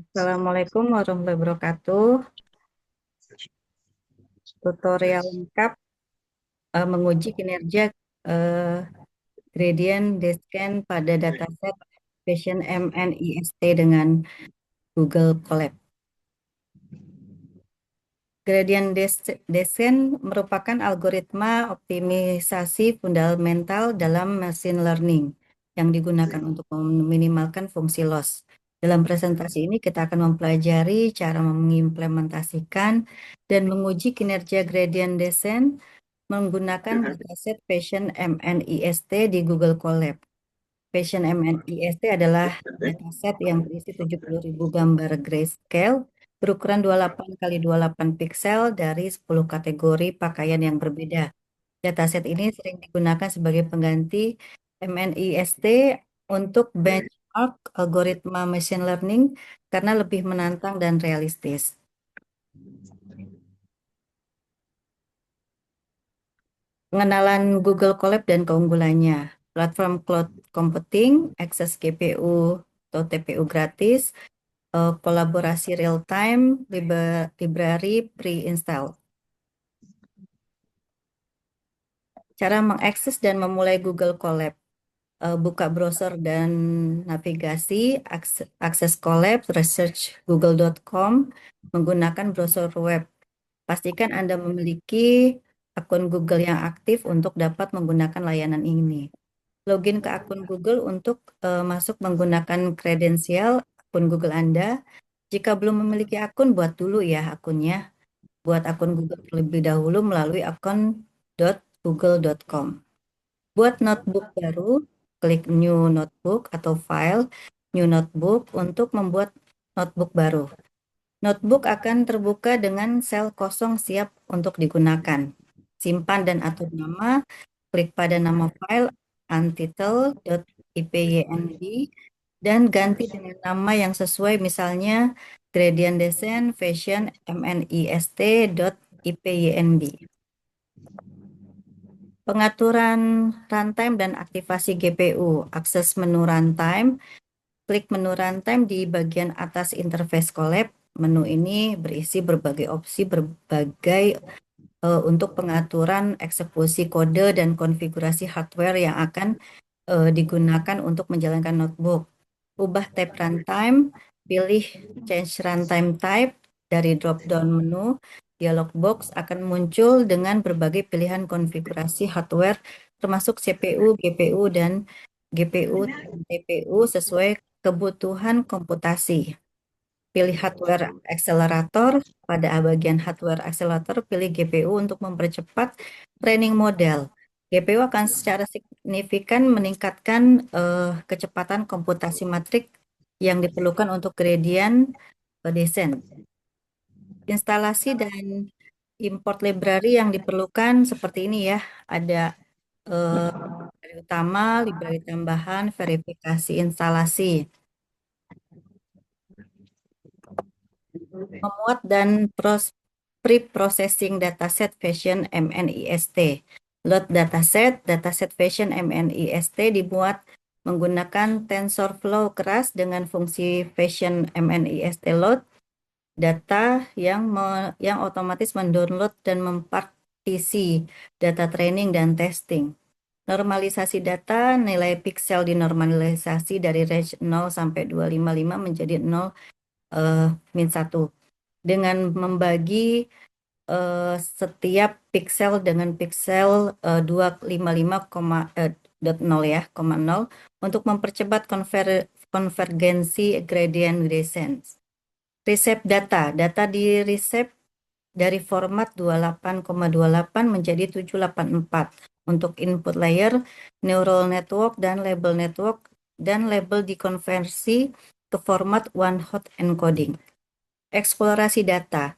Assalamualaikum warahmatullahi wabarakatuh. Tutorial lengkap menguji kinerja eh, gradient descent pada dataset Fashion MNIST dengan Google Colab. Descent merupakan algoritma optimisasi fundamental dalam machine learning yang digunakan untuk meminimalkan fungsi loss. Dalam presentasi ini kita akan mempelajari cara mengimplementasikan dan menguji kinerja gradient descent menggunakan dataset Fashion MNIST di Google Colab. Fashion MNIST adalah dataset yang berisi 70.000 gambar grayscale berukuran 28 kali 28 piksel dari 10 kategori pakaian yang berbeda. Dataset ini sering digunakan sebagai pengganti MNIST untuk benchmark algoritma machine learning karena lebih menantang dan realistis. Pengenalan Google Colab dan keunggulannya. Platform cloud computing, akses GPU atau TPU gratis, kolaborasi real time, library pre-install. Cara mengakses dan memulai Google Colab. Buka browser dan navigasi, akses Colab, research google.com menggunakan browser web. Pastikan Anda memiliki akun Google yang aktif untuk dapat menggunakan layanan ini. Login ke akun Google untuk masuk menggunakan kredensial akun Google Anda. Jika belum memiliki akun, buat dulu ya akunnya. Buat akun Google terlebih dahulu melalui akun .google.com. Buat notebook baru, klik New Notebook atau File, New Notebook untuk membuat notebook baru. Notebook akan terbuka dengan sel kosong siap untuk digunakan. Simpan dan atur nama, klik pada nama file untitled.ipynb dan ganti dengan nama yang sesuai, misalnya gradient descent fashion mnist.ipynb. Pengaturan runtime dan aktivasi GPU. Akses menu runtime, klik menu runtime di bagian atas interface Colab. Menu ini berisi berbagai opsi untuk pengaturan eksekusi kode dan konfigurasi hardware yang akan digunakan untuk menjalankan notebook. Ubah tab runtime, pilih change runtime type dari drop-down menu. Dialog box akan muncul dengan berbagai pilihan konfigurasi hardware termasuk CPU, GPU, dan GPU dan TPU sesuai kebutuhan komputasi. Pilih hardware accelerator. Pada bagian hardware accelerator, pilih GPU untuk mempercepat training model. GPU akan secara signifikan meningkatkan kecepatan komputasi matrik yang diperlukan untuk gradient descent. Instalasi dan import library yang diperlukan seperti ini ya. Ada library utama, library tambahan, verifikasi instalasi. Memuat dan pre-processing dataset Fashion MNIST. Load dataset Fashion MNIST dibuat menggunakan TensorFlow keras dengan fungsi Fashion MNIST load data yang otomatis mendownload dan mempartisi data training dan testing. Normalisasi data, nilai piksel dinormalisasi dari range 0 sampai 255 menjadi 0 min 1 dengan membagi setiap piksel dengan piksel 255,0 ya, 0 untuk mempercepat konvergensi gradient descent. Reshape data di reshape dari format 28,28 menjadi 784 untuk input layer, neural network, dan label dikonversi ke format one hot encoding. Eksplorasi data.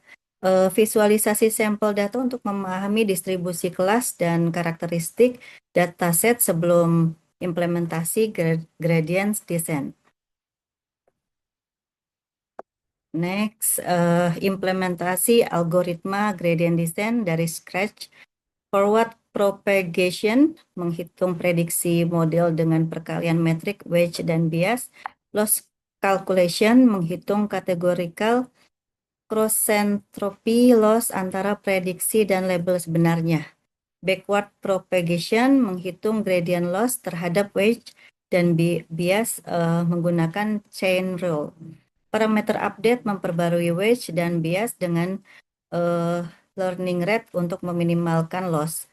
Visualisasi sampel data untuk memahami distribusi kelas dan karakteristik dataset sebelum implementasi gradient descent. Next, implementasi algoritma gradient descent dari scratch. Forward propagation, menghitung prediksi model dengan perkalian metrik, wedge, dan bias. Loss calculation menghitung categorical cross entropy loss antara prediksi dan label sebenarnya. Backward propagation menghitung gradient loss terhadap wedge dan bias menggunakan chain rule. Parameter update memperbarui wedge dan bias dengan learning rate untuk meminimalkan loss.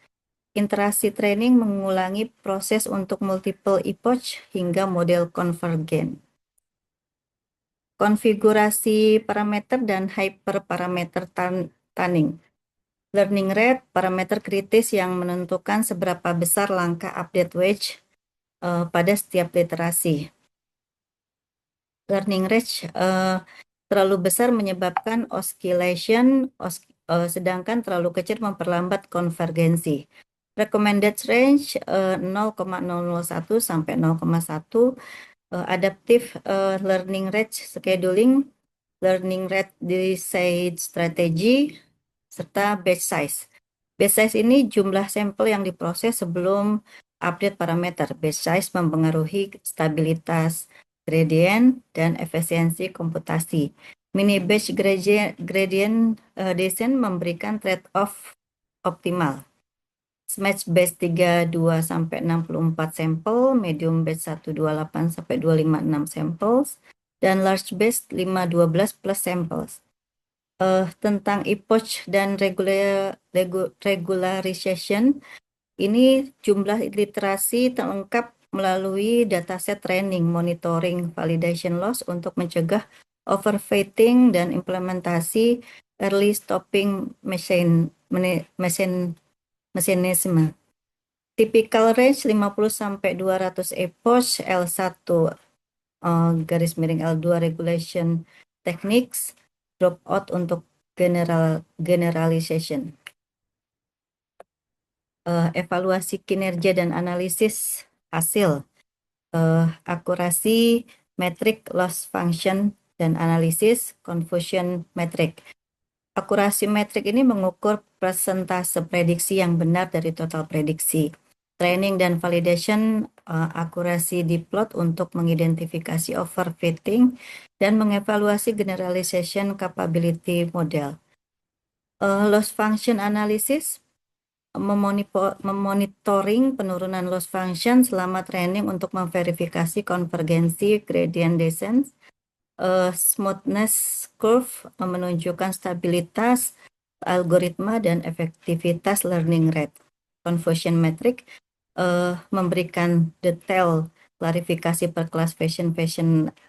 Iterasi training mengulangi proses untuk multiple epoch hingga model konvergen. Konfigurasi parameter dan hyperparameter tuning. Learning rate, parameter kritis yang menentukan seberapa besar langkah update wedge pada setiap literasi. Learning rate terlalu besar menyebabkan oscillation, sedangkan terlalu kecil memperlambat konvergensi. Recommended range 0,001 sampai 0,1. Adaptive learning rate scheduling, learning rate design strategy, serta batch size. Batch size ini jumlah sampel yang diproses sebelum update parameter. Batch size mempengaruhi stabilitas gradient dan efisiensi komputasi. Mini batch gradient descent memberikan trade-off optimal. Smash batch 32 sampai 64 sampel, medium batch 128 sampai 256 samples, dan large batch 512 plus samples. Tentang epoch dan regularization, ini jumlah literasi terlengkap melalui dataset training, monitoring, validation loss untuk mencegah overfitting dan implementasi early stopping mechanism. Typical range 50 sampai 200 epoch L1 garis miring L2 regulation techniques, dropout untuk generalization. Evaluasi kinerja dan analisis hasil, akurasi metrik loss function dan analisis confusion metric. Akurasi metrik ini mengukur persentase prediksi yang benar dari total prediksi. Training dan validation akurasi diplot untuk mengidentifikasi overfitting dan mengevaluasi generalization capability model. Loss function analysis memonitoring penurunan loss function selama training untuk memverifikasi konvergensi gradient descent. Smoothness curve menunjukkan stabilitas algoritma dan efektivitas learning rate. Confusion metric memberikan detail klarifikasi per kelas fashion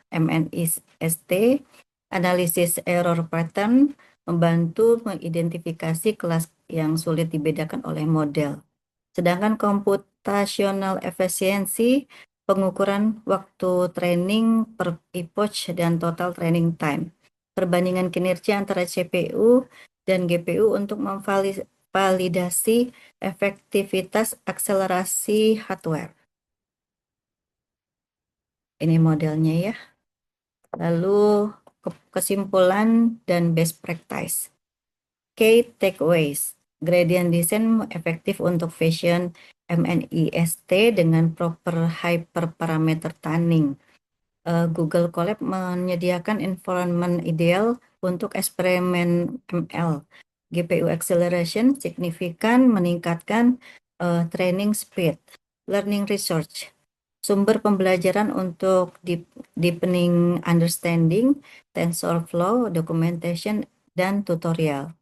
MNIST. Analisis error pattern membantu mengidentifikasi kelas yang sulit dibedakan oleh model. Sedangkan computational efficiency, pengukuran waktu training per epoch dan total training time. Perbandingan kinerja antara CPU dan GPU untuk memvalidasi efektivitas akselerasi hardware. Ini modelnya ya. Lalu kesimpulan dan best practice. Key takeaways. Gradient descent efektif untuk fashion MNIST dengan proper hyperparameter tuning. Google Colab menyediakan environment ideal untuk eksperimen ML. GPU acceleration signifikan meningkatkan training speed. Learning research. Sumber pembelajaran untuk deepening understanding, TensorFlow, documentation, dan tutorial.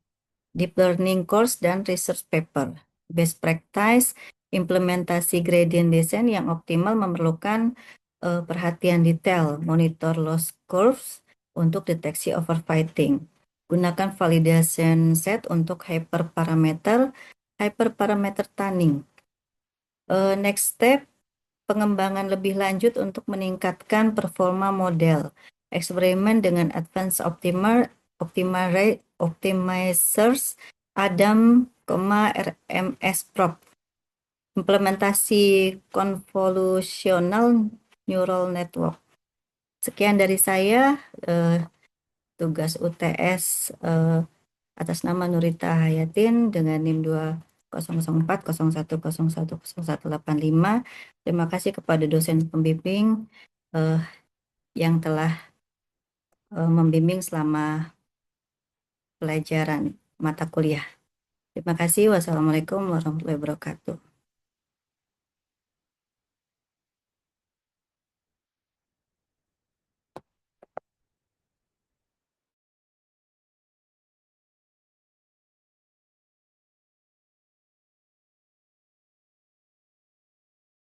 Deep learning course dan research paper. Best practice, implementasi gradient descent yang optimal memerlukan perhatian detail, monitor loss curves untuk deteksi overfitting. Gunakan validation set untuk hyperparameter tuning. Next step, pengembangan lebih lanjut untuk meningkatkan performa model. Eksperimen dengan advanced optimizers, ADAM, RMS Prop. Implementasi convolutional neural network. Sekian dari saya, tugas UTS atas nama Nurita Hayatin dengan NIM 2004 01010185. Terima kasih kepada dosen pembimbing yang telah membimbing selama pelajaran mata kuliah. Terima kasih. Wassalamualaikum warahmatullahi wabarakatuh.